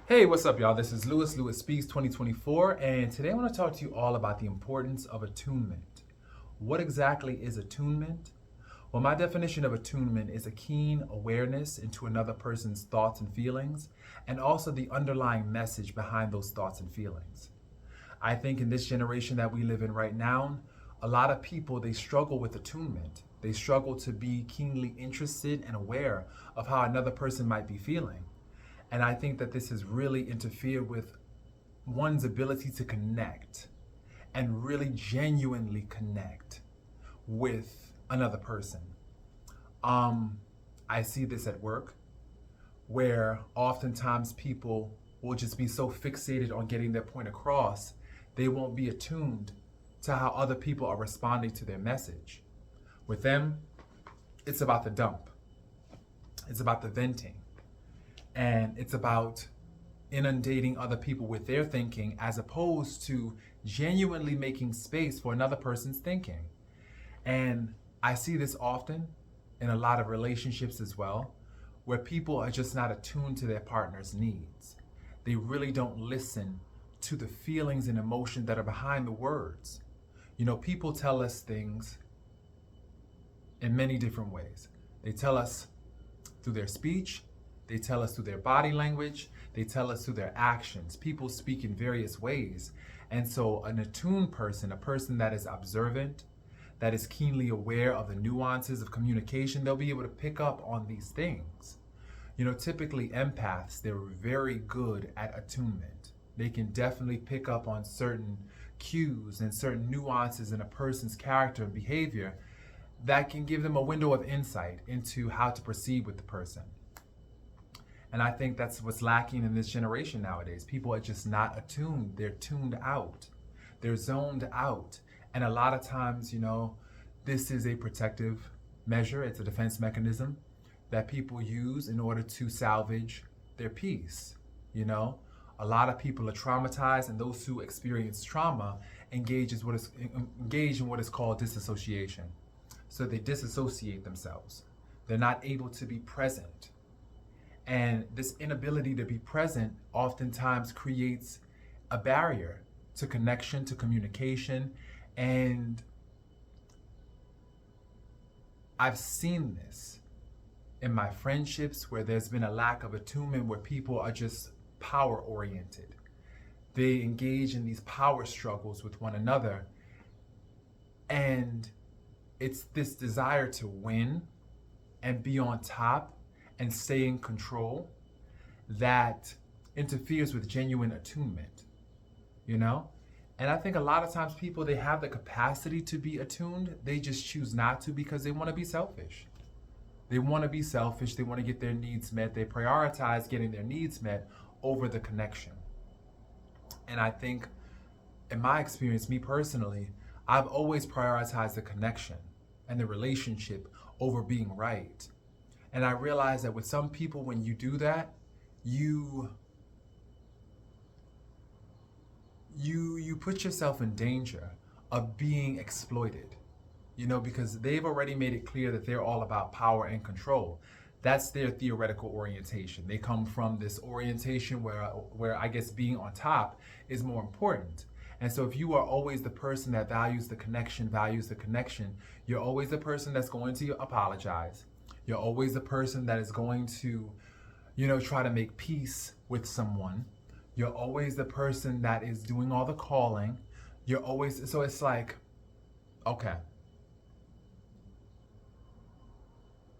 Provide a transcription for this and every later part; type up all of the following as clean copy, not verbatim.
Hey, what's up, y'all? This is Lewis Speaks 2024, and today I want to talk to you all about the importance of attunement. What exactly is attunement? Well, my definition of attunement is a keen awareness into another person's thoughts and feelings, and also the underlying message behind those thoughts and feelings. I think in this generation that we live in right now, a lot of people they struggle with attunement. They struggle to be keenly interested and aware of how another person might be feeling. And I think that this has really interfered with one's ability to connect and really genuinely connect with another person. Um, I see this at work where oftentimes people will just be so fixated on getting their point across, they won't be attuned to how other people are responding to their message. With them, it's about the dump, it's about the venting, and it's about inundating other people with their thinking as opposed to genuinely making space for another person's thinking. And I see this often in a lot of relationships as well, where people are just not attuned to their partner's needs. They really don't listen to the feelings and emotion that are behind the words. You know, people tell us things in many different ways. They tell us through their speech, they tell us through their body language, they tell us through their actions. People speak in various ways. And so an attuned person, a person that is observant, that is keenly aware of the nuances of communication, they'll be able to pick up on these things. You know, typically empaths, they're very good at attunement. They can definitely pick up on certain cues and certain nuances in a person's character and behavior that can give them a window of insight into how to proceed with the person. And I think that's what's lacking in this generation nowadays. People are just not attuned. They're tuned out. They're zoned out. And a lot of times, you know, this is a protective measure. It's a defense mechanism that people use in order to salvage their peace. You know, a lot of people are traumatized, and those who experience trauma engage in what is called disassociation. So they disassociate themselves. They're not able to be present. And this inability to be present oftentimes creates a barrier to connection, to communication. And I've seen this in my friendships where there's been a lack of attunement, where people are just power oriented. They engage in these power struggles with one another. And it's this desire to win and be on top and stay in control that interferes with genuine attunement, you know? And I think a lot of times people, they have the capacity to be attuned, they just choose not to because they want to be selfish. They want to be selfish, they want to get their needs met, they prioritize getting their needs met over the connection. And I think, in my experience, me personally, I've always prioritized the connection and the relationship over being right. And I realize that with some people, when you do that, you put yourself in danger of being exploited, you know, because they've already made it clear that they're all about power and control. That's their theoretical orientation. They come from this orientation where I guess being on top is more important. And so if you are always the person that values the connection, you're always the person that's going to apologize. You're always the person that is going to, you know, try to make peace with someone. You're always the person that is doing all the calling. So it's like, okay,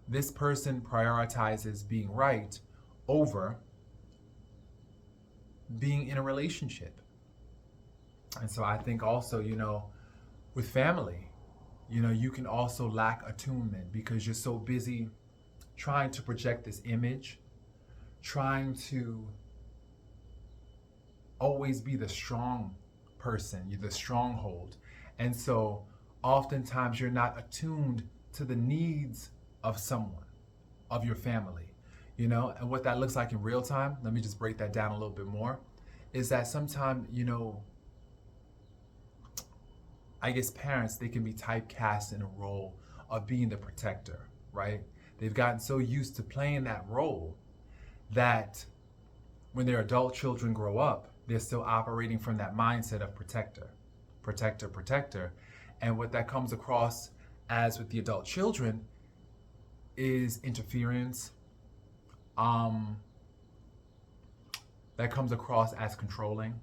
this person prioritizes being right over being in a relationship. And so I think also, you know, with family, you know, you can also lack attunement because you're so busy trying to project this image, trying to always be the strong person, you're the stronghold. And so oftentimes you're not attuned to the needs of someone, of your family, you know. And what that looks like in real time, let me just break that down a little bit more, is that sometimes, you know, I guess parents, they can be typecast in a role of being the protector, right? They've gotten so used to playing that role that when their adult children grow up, they're still operating from that mindset of protector, protector, protector. And what that comes across as with the adult children is interference. That comes across as controlling.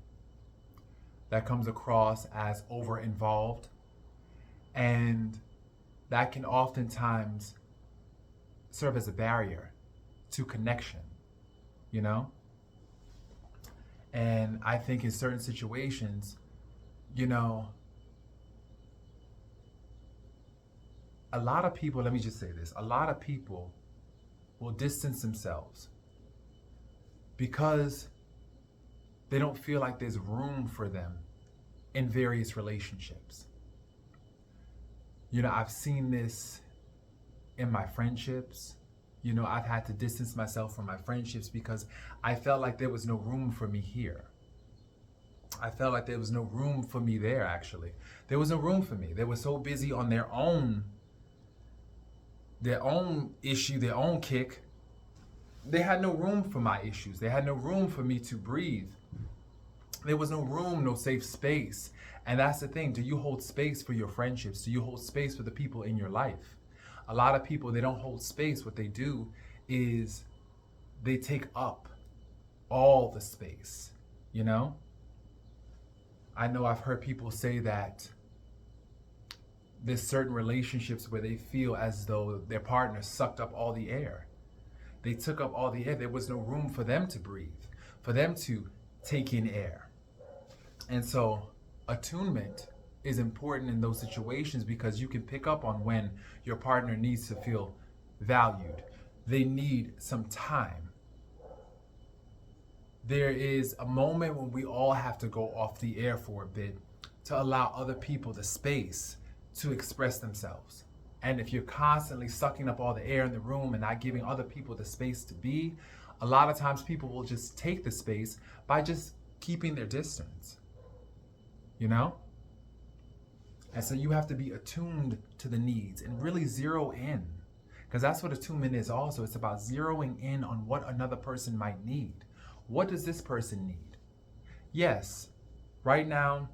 That comes across as over-involved. And that can oftentimes serve as a barrier to connection, you know? And I think in certain situations, you know, a lot of people, let me just say this, a lot of people will distance themselves because they don't feel like there's room for them in various relationships. You know, I've seen this in my friendships. You know, I've had to distance myself from my friendships because I felt like there was no room for me here. I felt like there was no room for me there, actually. There was no room for me. They were so busy on their own issue, their own kick. They had no room for my issues. They had no room for me to breathe. There was no room, no safe space. And that's the thing. Do you hold space for your friendships? Do you hold space for the people in your life? A lot of people, they don't hold space. What they do is they take up all the space, you know? I know I've heard people say that there's certain relationships where they feel as though their partner sucked up all the air. They took up all the air. There was no room for them to breathe, for them to take in air. And so attunement is important in those situations because you can pick up on when your partner needs to feel valued. They need some time. There is a moment when we all have to go off the air for a bit to allow other people the space to express themselves. And if you're constantly sucking up all the air in the room and not giving other people the space to be, a lot of times people will just take the space by just keeping their distance, you know? And so you have to be attuned to the needs and really zero in, because that's what attunement is also. It's about zeroing in on what another person might need. What does this person need? Yes, right now,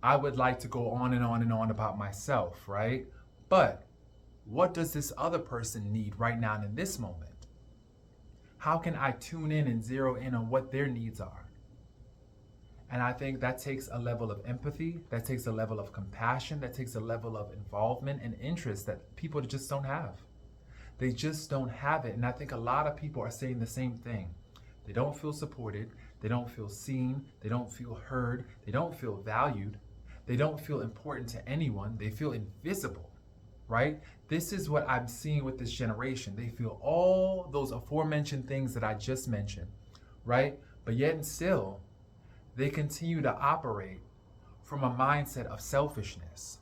I would like to go on and on and on about myself, right? But what does this other person need right now and in this moment? How can I tune in and zero in on what their needs are? And I think that takes a level of empathy, that takes a level of compassion, that takes a level of involvement and interest that people just don't have. They just don't have it. And I think a lot of people are saying the same thing. They don't feel supported, they don't feel seen, they don't feel heard, they don't feel valued, they don't feel important to anyone, they feel invisible, right? This is what I'm seeing with this generation. They feel all those aforementioned things that I just mentioned, right? But yet and still, they continue to operate from a mindset of selfishness.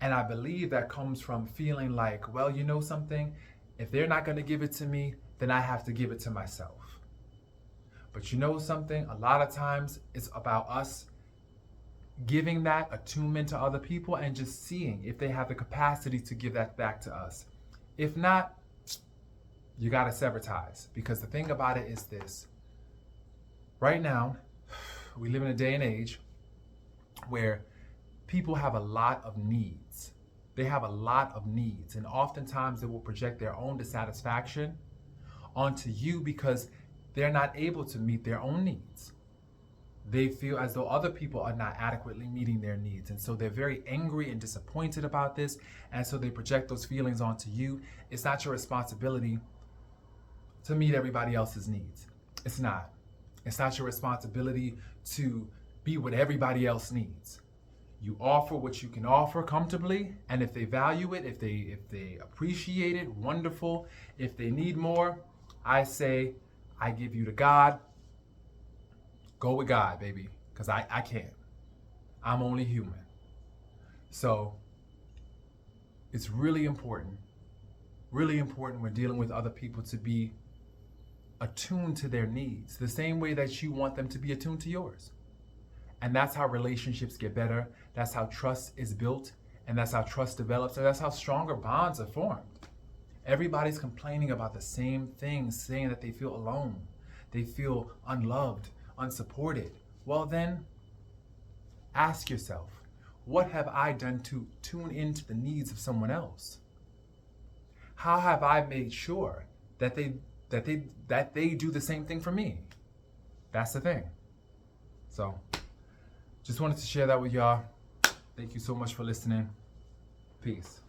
And I believe that comes from feeling like, well, you know something? If they're not going to give it to me, then I have to give it to myself. But you know something? A lot of times it's about us giving that attunement to other people and just seeing if they have the capacity to give that back to us. If not, you got to sever ties. Because the thing about it is this. Right now, we live in a day and age where people have a lot of needs. They have a lot of needs. And oftentimes they will project their own dissatisfaction onto you because they're not able to meet their own needs. They feel as though other people are not adequately meeting their needs. And so they're very angry and disappointed about this. And so they project those feelings onto you. It's not your responsibility to meet everybody else's needs. It's not. It's not your responsibility to be what everybody else needs. You offer what you can offer comfortably, and if they value it, if they appreciate it, wonderful. If they need more, I say, I give you to God. Go with God, baby, because I can't. I'm only human. So it's really important when dealing with other people to be attuned to their needs, the same way that you want them to be attuned to yours. And that's how relationships get better. That's how trust is built. And that's how trust develops. And that's how stronger bonds are formed. Everybody's complaining about the same thing, saying that they feel alone, they feel unloved, unsupported. Well, then ask yourself, what have I done to tune into the needs of someone else? How have I made sure that they do the same thing for me? That's the thing. So, just wanted to share that with y'all. Thank you so much for listening. Peace.